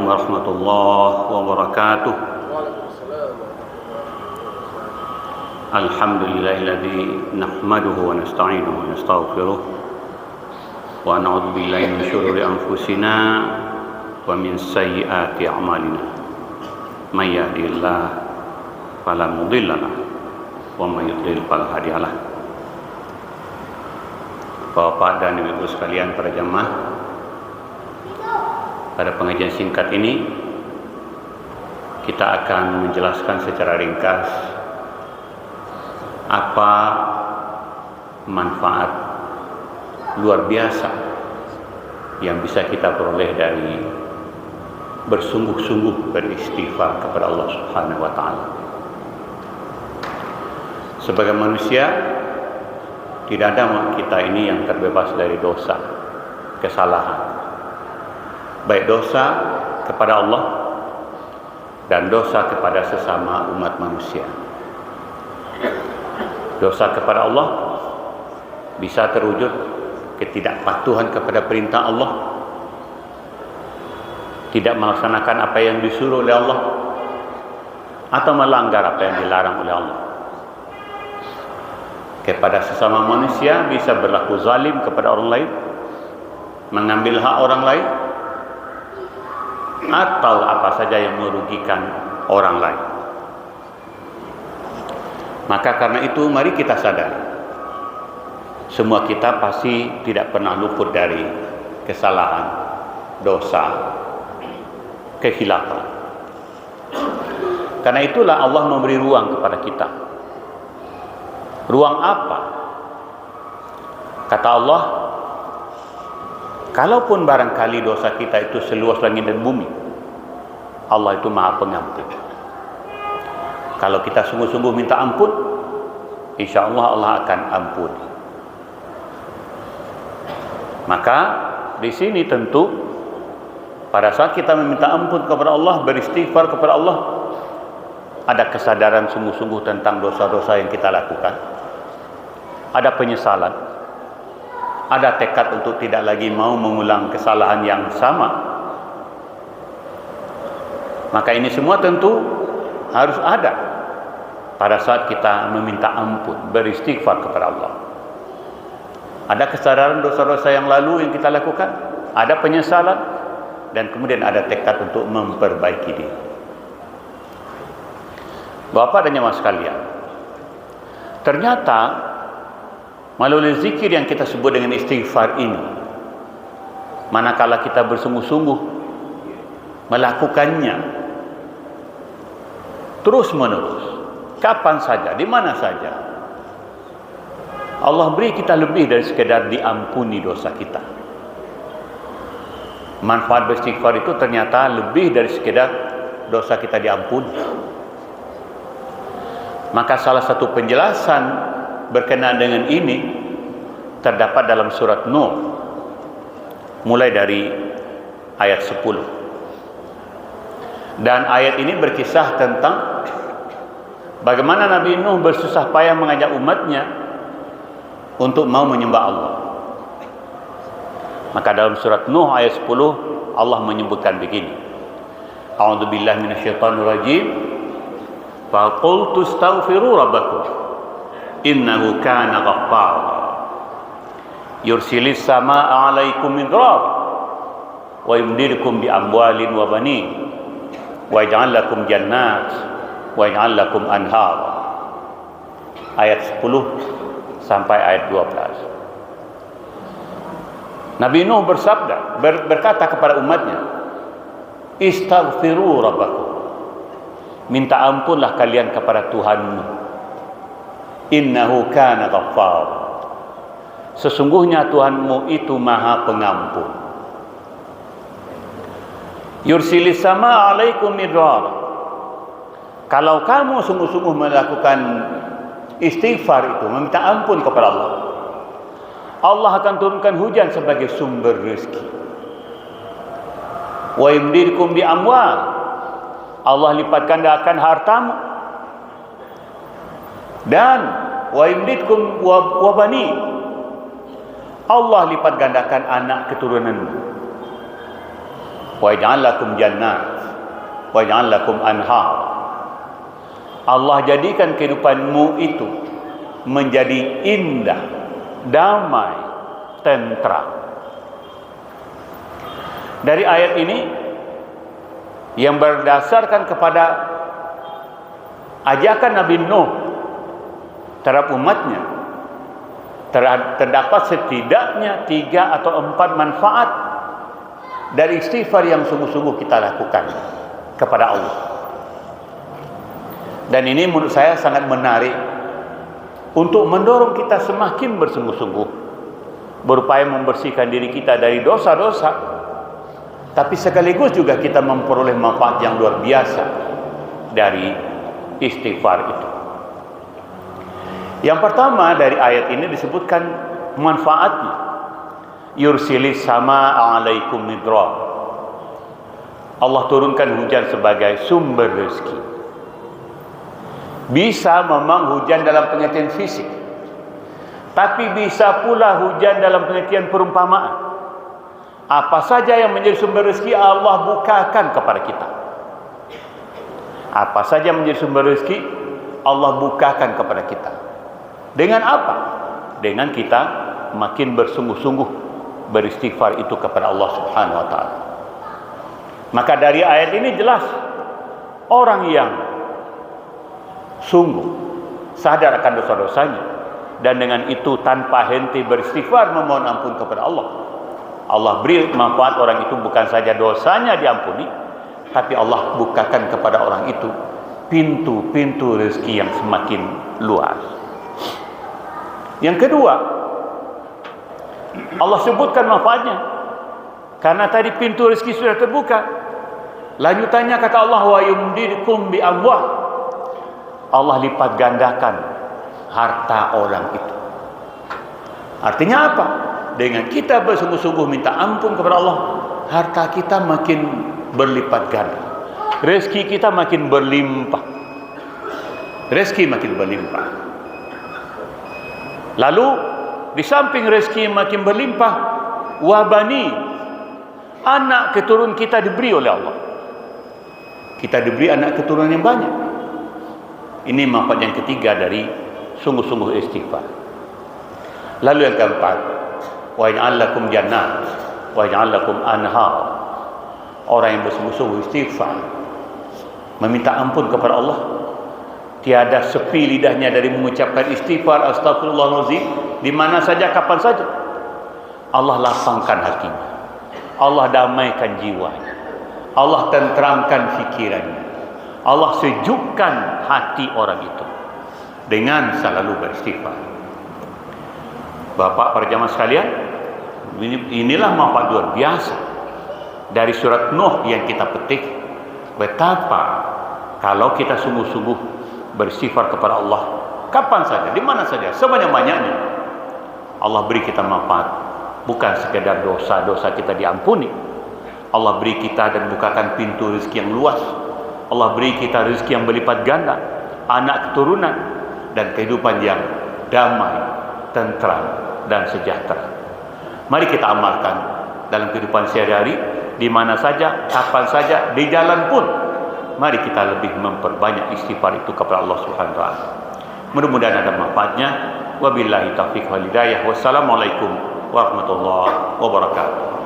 warahmatullahi wabarakatuh. Alhamdulillahilladzi nahmaduhu wa nasta'inuhu wa nastaghfiruh wa na'udzu billahi min syururi anfusina wa min sayyiati a'malina. May yahdihillahu fala mudilla lahu wa may yudlil fala hadiya lahu. Bapak dan Ibu sekalian, para jamaah, pada pengajian singkat ini kita akan menjelaskan secara ringkas apa manfaat luar biasa yang bisa kita peroleh dari bersungguh-sungguh beristighfar kepada Allah Subhanahu wa taala. Sebagai manusia, tidak ada kita ini yang terbebas dari dosa, kesalahan. Baik dosa kepada Allah dan dosa kepada sesama umat manusia. Dosa kepada Allah bisa terwujud ketidakpatuhan kepada perintah Allah, tidak melaksanakan apa yang disuruh oleh Allah, atau melanggar apa yang dilarang oleh Allah. Kepada sesama manusia bisa berlaku zalim kepada orang lain, mengambil hak orang lain, atau apa saja yang merugikan orang lain. Maka karena itu mari kita sadar, semua kita pasti tidak pernah luput dari kesalahan, dosa, kekhilafan. Karena itulah Allah memberi ruang kepada kita. Ruang apa? Kata Allah, kalaupun barangkali dosa kita itu seluas langit dan bumi, Allah itu Maha Pengampun. Kalau kita sungguh-sungguh minta ampun, insya Allah Allah akan ampuni. Maka di sini tentu pada saat kita meminta ampun kepada Allah, beristighfar kepada Allah, ada kesadaran sungguh-sungguh tentang dosa-dosa yang kita lakukan, ada penyesalan, ada tekad untuk tidak lagi mau mengulang kesalahan yang sama. Maka ini semua tentu harus ada pada saat kita meminta ampun, beristighfar kepada Allah. Ada kesadaran dosa-dosa yang lalu yang kita lakukan, ada penyesalan, dan kemudian ada tekad untuk memperbaiki diri. Bapak dan jemaah sekalian, ternyata melalui zikir yang kita sebut dengan istighfar ini, manakala kita bersungguh-sungguh melakukannya terus menerus, kapan saja, di mana saja, Allah beri kita lebih dari sekedar diampuni dosa kita. Manfaat beristighfar itu ternyata lebih dari sekedar dosa kita diampuni. Maka salah satu penjelasan berkenaan dengan ini terdapat dalam surat Nuh, mulai dari ayat 10. Dan ayat ini berkisah tentang bagaimana Nabi Nuh bersusah payah mengajak umatnya untuk mau menyembah Allah. Maka dalam surat Nuh ayat 10 Allah menyebutkan begini, A'udzubillahi minasyaitonirrajim, faqultu astaghfiru rabbakum innahu kana ghaffara yursilis samaa'a 'alaikum midrar wa yumdidukum bi amwalin wa banin wa yaj'al lakum jannat wa yaj'al lakum anhar. Ayat 10 sampai ayat 12. Nabi Nuh bersabda, berkata kepada umatnya, istaghfiru rabbakum, minta ampunlah kalian kepada Tuhanmu, innahu kana ghaffar, sesungguhnya Tuhanmu itu Maha Pengampun. Yursilis sama alaikum midrar, kalau kamu sungguh-sungguh melakukan istighfar itu, meminta ampun kepada Allah, Allah akan turunkan hujan sebagai sumber rezeki. Wa yumdidukum bi amwal, Allah lipat gandakan hartamu. Dan wa yumdidukum wa bani, Allah lipat gandakan anak keturunanmu. wa yaj'al lakum jannat wa yaj'al lakum anhar. Allah jadikan kehidupanmu itu menjadi indah, damai, tentram. Dari ayat ini yang berdasarkan kepada ajakan Nabi Nuh terhadap umatnya, terdapat setidaknya 3 atau 4 manfaat dari istighfar yang sungguh-sungguh kita lakukan kepada Allah. Dan ini menurut saya sangat menarik untuk mendorong kita semakin bersungguh-sungguh berupaya membersihkan diri kita dari dosa-dosa, tapi sekaligus juga kita memperoleh manfaat yang luar biasa dari istighfar itu. Yang pertama dari ayat ini disebutkan manfaatnya. Yursilis sama alaikum midra. Allah turunkan hujan sebagai sumber rezeki. Bisa memang hujan dalam pengertian fisik, tapi bisa pula hujan dalam pengertian perumpamaan. Apa saja yang menjadi sumber rezeki Allah bukakan kepada kita. Apa saja menjadi sumber rezeki Allah bukakan kepada kita. Dengan apa? Dengan kita makin bersungguh-sungguh beristighfar itu kepada Allah Subhanahu wa taala. Maka dari ayat ini jelas orang yang sungguh sadar akan dosa-dosanya dan dengan itu tanpa henti beristighfar memohon ampun kepada Allah, Allah beri manfaat orang itu. Bukan saja dosanya diampuni, tapi Allah bukakan kepada orang itu pintu-pintu rezeki yang semakin luas. Yang kedua, Allah sebutkan manfaatnya karena tadi pintu rezeki sudah terbuka. Lanjutannya kata Allah, wa yumdidukum bi amwal. Allah lipat gandakan harta orang itu. Artinya apa? Dengan kita bersungguh-sungguh minta ampun kepada Allah, harta kita makin berlipat ganda, rezeki kita makin berlimpah, rezeki makin berlimpah. Lalu di samping rezeki makin berlimpah, wabani, anak keturunan kita diberi oleh Allah. Kita diberi anak keturunan yang banyak. Ini manfaat yang ketiga dari sungguh-sungguh istighfar. Lalu yang keempat, wa yaj'al lakum jannat wa yaj'al lakum anhar. Orang yang bersungguh-sungguh istighfar, meminta ampun kepada Allah, tiada sepi lidahnya dari mengucapkan istighfar, astagfirullahaladzim, di mana saja, kapan saja. Allah lapangkan hatinya, Allah damaikan jiwanya, Allah tenteramkan fikirannya, Allah sejukkan hati orang itu dengan selalu beristighfar. Bapak para jamaah sekalian, inilah manfaat luar biasa dari surat Nuh yang kita petik. Betapa kalau kita sungguh-sungguh beristighfar kepada Allah, kapan saja, di mana saja, sebanyak-banyaknya, Allah beri kita manfaat. Bukan sekedar dosa-dosa kita diampuni, Allah beri kita dan bukakan pintu rezeki yang luas. Allah beri kita rezeki yang berlipat ganda, anak keturunan, dan kehidupan yang damai, tentram, dan sejahtera. Mari kita amalkan dalam kehidupan sehari-hari, di mana saja, kapan saja, di jalan pun. Mari kita lebih memperbanyak istighfar itu kepada Allah Subhanahu wa taala. Mudah-mudahan ada manfaatnya. Wabillahi taufiq wal hidayah. Wassalamualaikum warahmatullahi wabarakatuh.